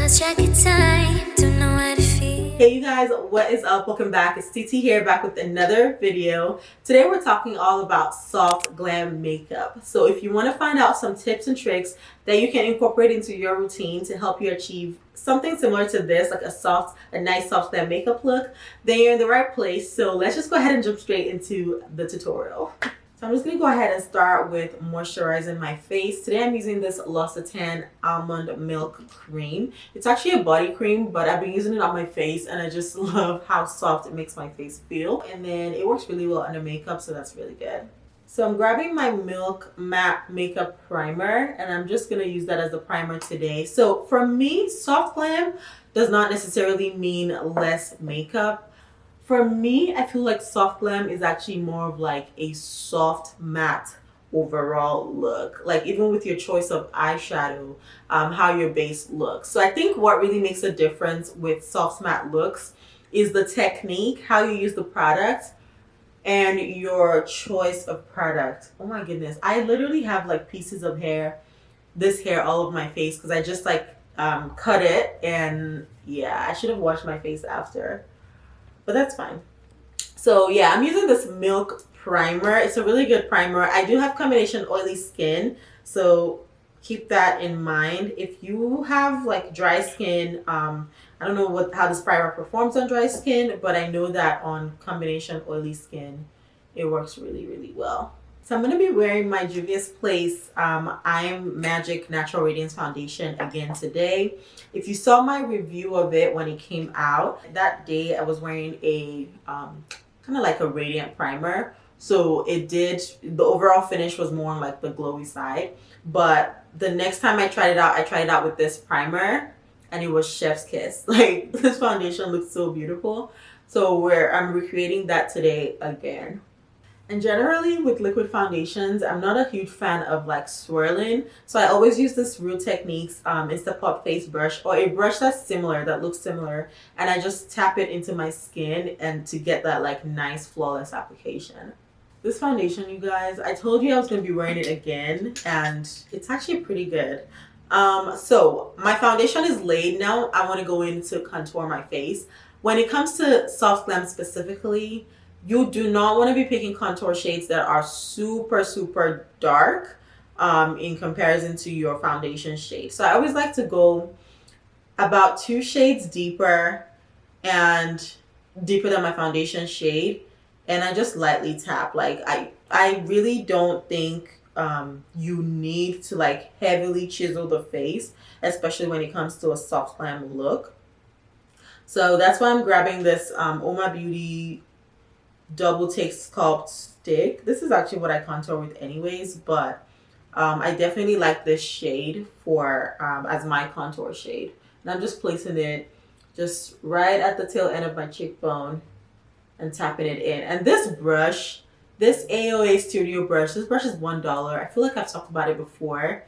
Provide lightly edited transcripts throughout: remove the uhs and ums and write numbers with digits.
lost track of time, don't know how to feel. Hey you guys, what is up? Welcome back. It's TT here, back with another video. Today we're talking all about soft glam makeup. So if you want to find out some tips and tricks that you can incorporate into your routine to help you achieve something similar to this, like a nice soft glam makeup look, then you're in the right place. So let's just go ahead and jump straight into the tutorial. So I'm just going to go ahead and start with moisturizing my face. Today I'm using this L'Occitane Almond Milk Cream. It's actually a body cream, but I've been using it on my face and I just love how soft it makes my face feel. And then it works really well under makeup, so that's really good. So I'm grabbing my Milk Matte Makeup Primer and I'm just going to use that as the primer today. So for me, soft glam does not necessarily mean less makeup. For me, I feel like soft glam is actually more of like a soft matte overall look. Like even with your choice of eyeshadow, how your base looks. So I think what really makes a difference with soft matte looks is the technique, how you use the product, and your choice of product. Oh my goodness. I literally have like pieces of hair, this hair all over my face because I just like cut it, and yeah, I should have washed my face after. But that's fine. So yeah, I'm using this Milk Primer. It's a really good primer. I do have combination oily skin, so keep that in mind. If you have like dry skin, I don't know how this primer performs on dry skin, but I know that on combination oily skin, it works really, really well. So I'm going to be wearing my Juvia's Place I'm Magic Natural Radiance Foundation again today. If you saw my review of it when it came out, that day I was wearing a kind of like a radiant primer. So the overall finish was more on like the glowy side. But the next time I tried it out with this primer and it was chef's kiss. Like this foundation looks so beautiful. So I'm recreating that today again. And generally with liquid foundations, I'm not a huge fan of like swirling. So I always use this Real Techniques Instapot face brush, or a brush that's similar, that looks similar. And I just tap it into my skin and to get that like nice flawless application. This foundation, you guys, I told you I was going to be wearing it again, and it's actually pretty good. So my foundation is laid now. I want to go in to contour my face. When it comes to soft glam specifically, you do not want to be picking contour shades that are super, super dark in comparison to your foundation shade. So I always like to go about 2 shades deeper and deeper than my foundation shade. And I just lightly tap. Like I really don't think you need to like heavily chisel the face, especially when it comes to a soft glam look. So that's why I'm grabbing this Oma Beauty Double Take Sculpt Stick. This is actually what I contour with anyways, but I definitely like this shade for as my contour shade. And I'm just placing it just right at the tail end of my cheekbone and tapping it in. And this brush, this AOA Studio brush, this brush is $1. I feel like I've talked about it before.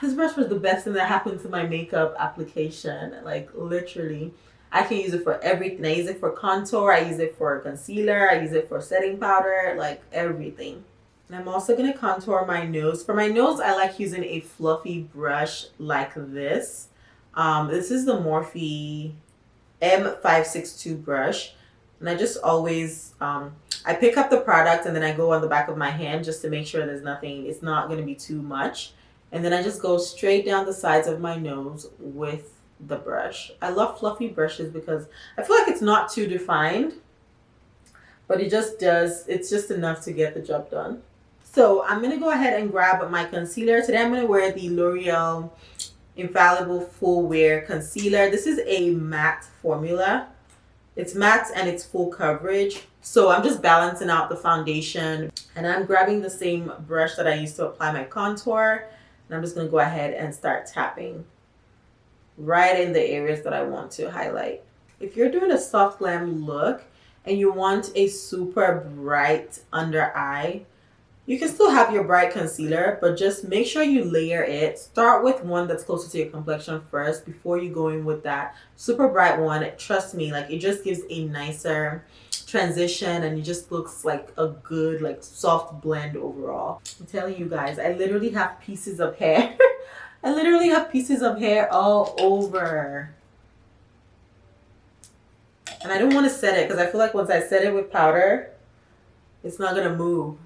This brush was the best thing that happened to my makeup application, like literally. I can use it for everything. I use it for contour, I use it for concealer, I use it for setting powder, like everything. And I'm also going to contour my nose. For my nose, I like using a fluffy brush like this. This is the Morphe M562 brush. And I just always, I pick up the product and then I go on the back of my hand just to make sure there's nothing, it's not going to be too much. And then I just go straight down the sides of my nose with the brush. I love fluffy brushes because I feel like it's not too defined, but it's just enough to get the job done. So I'm going to go ahead and grab my concealer. Today I'm going to wear the L'Oreal Infallible Full Wear Concealer. This is a matte formula. It's matte and it's full coverage. So I'm just balancing out the foundation, and I'm grabbing the same brush that I used to apply my contour, and I'm just going to go ahead and start tapping right in the areas that I want to highlight. If you're doing a soft glam look and you want a super bright under eye, you can still have your bright concealer, but just make sure you layer it. Start with one that's closer to your complexion first before you go in with that super bright one. Trust me, like it just gives a nicer transition and it just looks like a good like soft blend overall. I'm telling you guys, I literally have pieces of hair I literally have pieces of hair all over. And I don't want to set it because I feel like once I set it with powder, it's not going to move.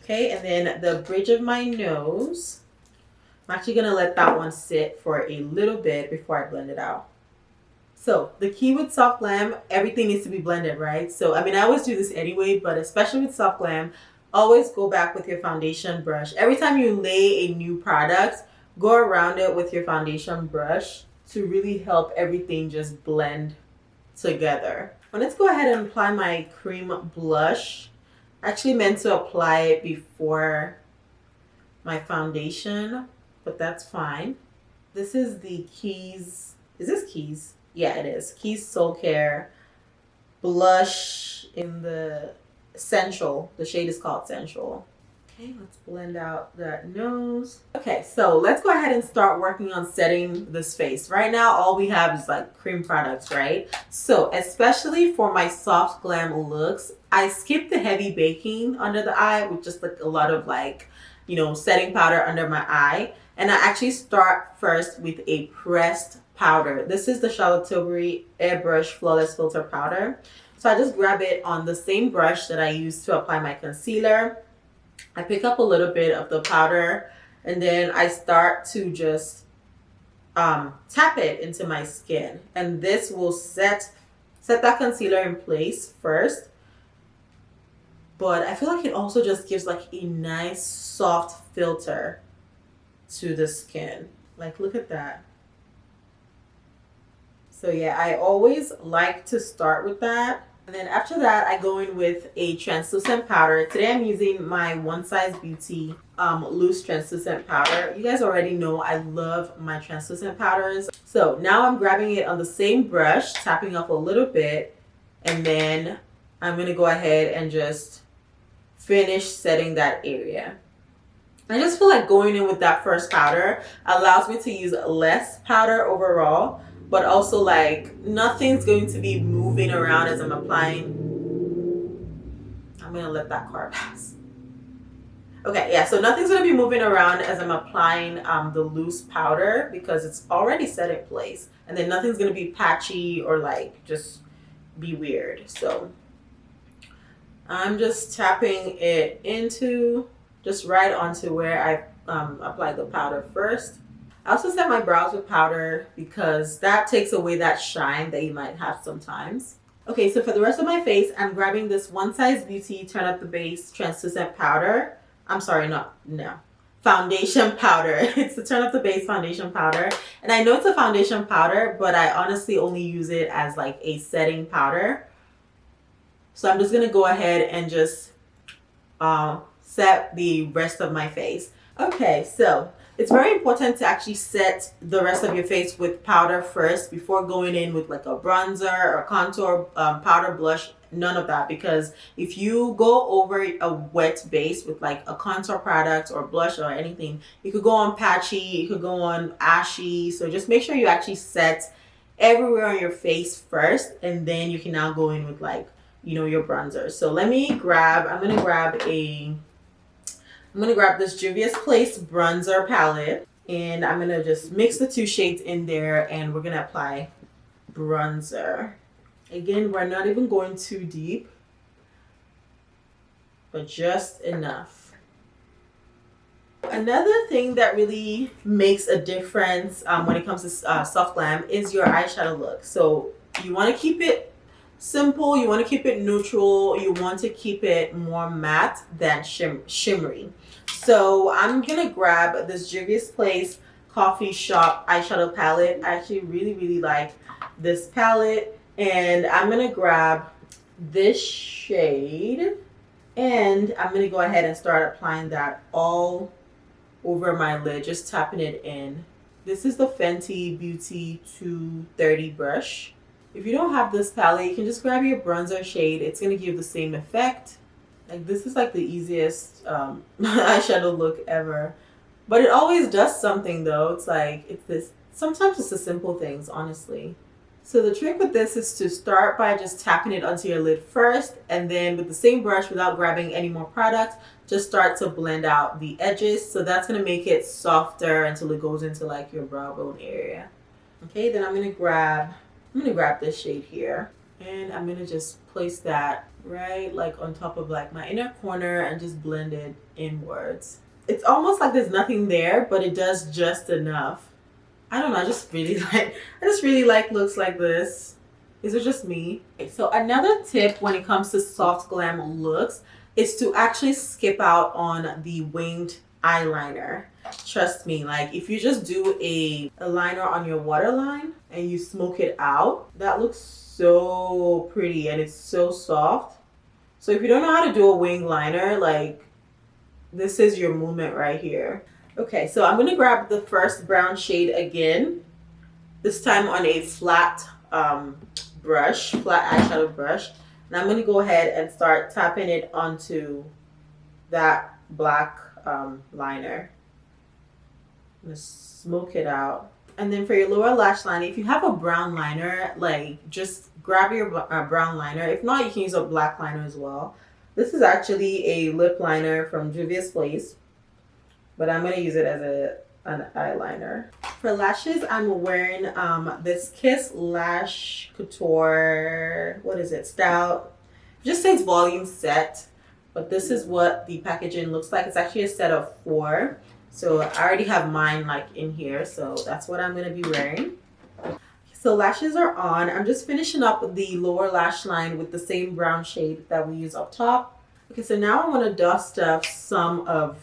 Okay, and then the bridge of my nose. I'm actually going to let that one sit for a little bit before I blend it out. So the key with Soft Glam, everything needs to be blended, right? So, I mean, I always do this anyway, but especially with Soft Glam, always go back with your foundation brush. Every time you lay a new product, go around it with your foundation brush to really help everything just blend together. Well, let's go ahead and apply my cream blush. I actually meant to apply it before my foundation, but that's fine. This is the Keys. Is this Keys? Yeah, it is. Keys Soul Care blush in the Central. The shade is called Central. Okay, let's blend out that nose. Okay, so let's go ahead and start working on setting this face. Right now, all we have is like cream products, right? So especially for my Soft Glam looks, I skip the heavy baking under the eye with just like a lot of like, you know, setting powder under my eye. And I actually start first with a pressed powder. This is the Charlotte Tilbury Airbrush Flawless Filter Powder. So I just grab it on the same brush that I use to apply my concealer. I pick up a little bit of the powder and then I start to just tap it into my skin. And this will set that concealer in place first. But I feel like it also just gives like a nice soft filter to the skin. Like, look at that. So yeah, I always like to start with that. And then after that, I go in with a translucent powder. Today I'm using my One Size Beauty loose translucent powder. You guys already know I love my translucent powders. So now I'm grabbing it on the same brush, tapping up a little bit, and then I'm gonna go ahead and just finish setting that area. I just feel like going in with that first powder allows me to use less powder overall, but also like nothing's going to be moving around as I'm applying. I'm gonna let that car pass. Okay, yeah, so nothing's gonna be moving around as I'm applying the loose powder because it's already set in place. And then nothing's gonna be patchy or like just be weird. So I'm just tapping it into, just right onto where I applied the powder first. I also set my brows with powder because that takes away that shine that you might have sometimes. Okay, so for the rest of my face, I'm grabbing this One Size Beauty Turn Up the Base translucent powder. I'm sorry, no, foundation powder. It's the Turn Up the Base foundation powder. And I know it's a foundation powder, but I honestly only use it as like a setting powder. So I'm just gonna go ahead and just set the rest of my face. Okay, so it's very important to actually set the rest of your face with powder first before going in with like a bronzer or contour, powder, blush, none of that. Because if you go over a wet base with like a contour product or blush or anything, it could go on patchy, it could go on ashy. So just make sure you actually set everywhere on your face first, and then you can now go in with like, you know, your bronzer. So let me grab, I'm gonna grab this Juvias Place bronzer palette, and I'm gonna just mix the two shades in there, and we're gonna apply bronzer. Again, we're not even going too deep, but just enough. Another thing that really makes a difference when it comes to Soft Glam is your eyeshadow look. So you want to keep it simple, you want to keep it neutral, you want to keep it more matte than shimmery. So I'm gonna grab this Juvias Place Coffee Shop eyeshadow palette. I actually really like this palette, and I'm gonna grab this shade, and I'm gonna go ahead and start applying that all over my lid, just tapping it in. This is the Fenty Beauty 230 brush. If you don't have this palette, you can just grab your bronzer shade. It's gonna give the same effect. Like, this is like the easiest eyeshadow look ever, but it always does something though. It's like, it's this, sometimes it's the simple things, honestly. So the trick with this is to start by just tapping it onto your lid first, and then with the same brush, without grabbing any more product, just start to blend out the edges. So that's going to make it softer until it goes into like your brow bone area. Okay, then I'm going to grab this shade here, and I'm going to just place that right like on top of like my inner corner and just blend it inwards. It's almost like there's nothing there, but it does just enough. I don't know, I just really like looks like this. Is it just me? Okay, so another tip when it comes to soft glam looks is to actually skip out on the winged eyeliner. Trust me, like if you just do a liner on your waterline and you smoke it out, that looks so pretty and it's so soft. So if you don't know how to do a wing liner, like this is your moment right here. Okay, so I'm gonna grab the first brown shade again, this time on a flat brush, flat eyeshadow brush, and I'm gonna go ahead and start tapping it onto that black liner. I'm gonna smoke it out. And then for your lower lash line, if you have a brown liner, like just grab your brown liner. If not, you can use a black liner as well. This is actually a lip liner from Juvias Place, but I'm gonna use it as an eyeliner. For lashes, I'm wearing this Kiss Lash Couture, what is it, style. It just says volume set, but this is what the packaging looks like. It's actually a set of 4. So I already have mine like in here, so that's what I'm gonna be wearing. So lashes are on. I'm just finishing up the lower lash line with the same brown shade that we use up top. Okay, so now I want to dust off some of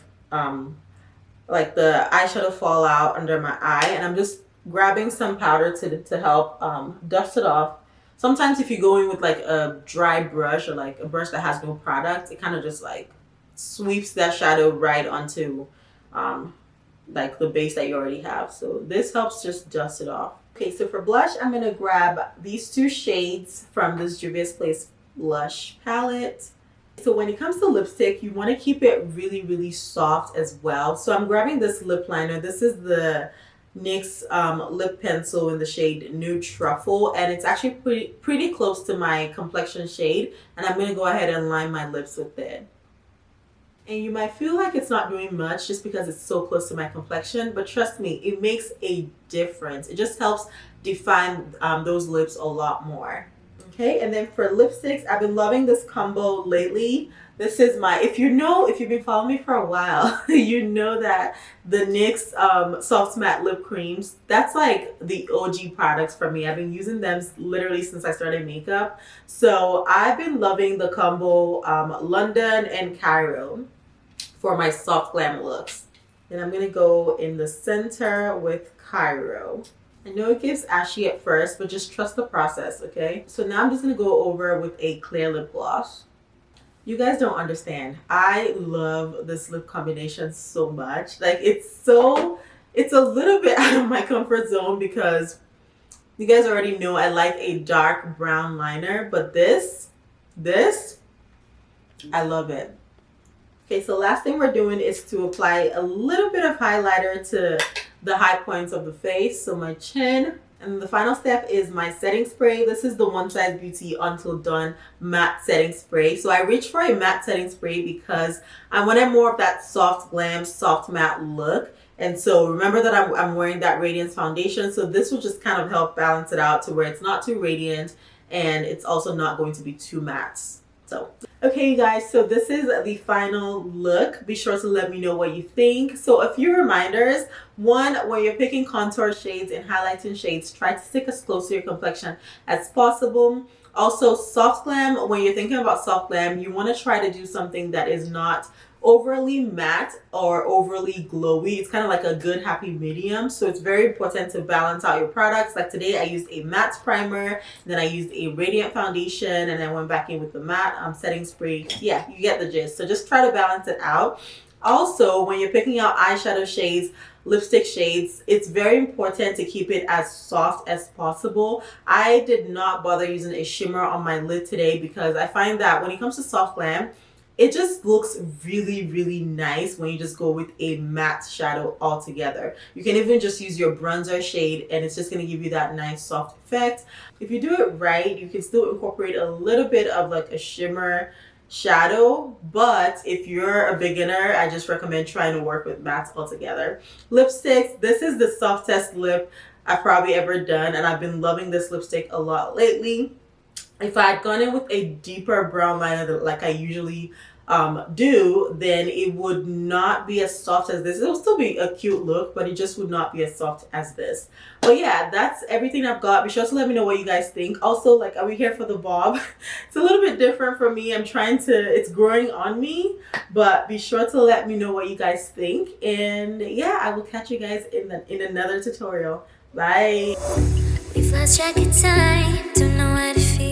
like the eyeshadow fallout under my eye, and I'm just grabbing some powder to help dust it off. Sometimes if you go in with like a dry brush or like a brush that has no product, it kind of just like sweeps that shadow right onto like the base that you already have. So this helps just dust it off. Okay, so for blush, I'm going to grab these 2 shades from this Juvia's Place blush palette. So when it comes to lipstick, you want to keep it really soft as well. So I'm grabbing this lip liner. This is the NYX lip pencil in the shade Nude Truffle, and it's actually pretty close to my complexion shade, and I'm going to go ahead and line my lips with it. And you might feel like it's not doing much just because it's so close to my complexion, but trust me, it makes a difference. It just helps define those lips a lot more. Okay, and then for lipsticks, I've been loving this combo lately. This is my, if you've been following me for a while, you know that the NYX soft matte lip creams, that's like the OG products for me. I've been using them literally since I started makeup. So I've been loving the combo London and Cairo for my soft glam looks. And I'm going to go in the center with Cairo. I know it gives ashy at first, but just trust the process, okay? So now I'm just going to go over with a clear lip gloss. You guys don't understand. I love this lip combination so much. Like it's a little bit out of my comfort zone because you guys already know I like a dark brown liner, but this, I love it. Okay, so last thing we're doing is to apply a little bit of highlighter to the high points of the face, so my chin. And the final step is my setting spray. This is the One Size Beauty Until Dawn matte setting spray. So I reached for a matte setting spray because I wanted more of that soft glam, soft matte look. And so remember that I'm wearing that Radiance foundation. So this will just kind of help balance it out to where it's not too radiant and it's also not going to be too matte. So, okay, you guys, so this is the final look. Be sure to let me know what you think. So a few reminders. One, when you're picking contour shades and highlighting shades, try to stick as close to your complexion as possible. Also, soft glam, when you're thinking about soft glam, you want to try to do something that is not overly matte or overly glowy. It's kind of like a good happy medium. So it's very important to balance out your products. Like today I used a matte primer, then I used a radiant foundation, and then went back in with the matte setting spray. Yeah, you get the gist. So just try to balance it out. Also, when you're picking out eyeshadow shades, lipstick shades, it's very important to keep it as soft as possible. I did not bother using a shimmer on my lid today because I find that when it comes to soft glam, it just looks really nice when you just go with a matte shadow altogether. You can even just use your bronzer shade and it's just going to give you that nice soft effect. If you do it right, you can still incorporate a little bit of like a shimmer shadow, but if you're a beginner, I just recommend trying to work with mattes altogether. Lipsticks, this is the softest lip I've probably ever done, and I've been loving this lipstick a lot lately. If I had gone in with a deeper brown liner like I usually do, then it would not be as soft as this. It'll still be a cute look, but it just would not be as soft as this. But yeah, that's everything I've got. Be sure to let me know what you guys think. Also, like, are we here for the bob? It's a little bit different for me. I'm trying to, it's growing on me, but be sure to let me know what you guys think. And yeah, I will catch you guys in another tutorial. Bye. We've lost track of time, don't know how to feel.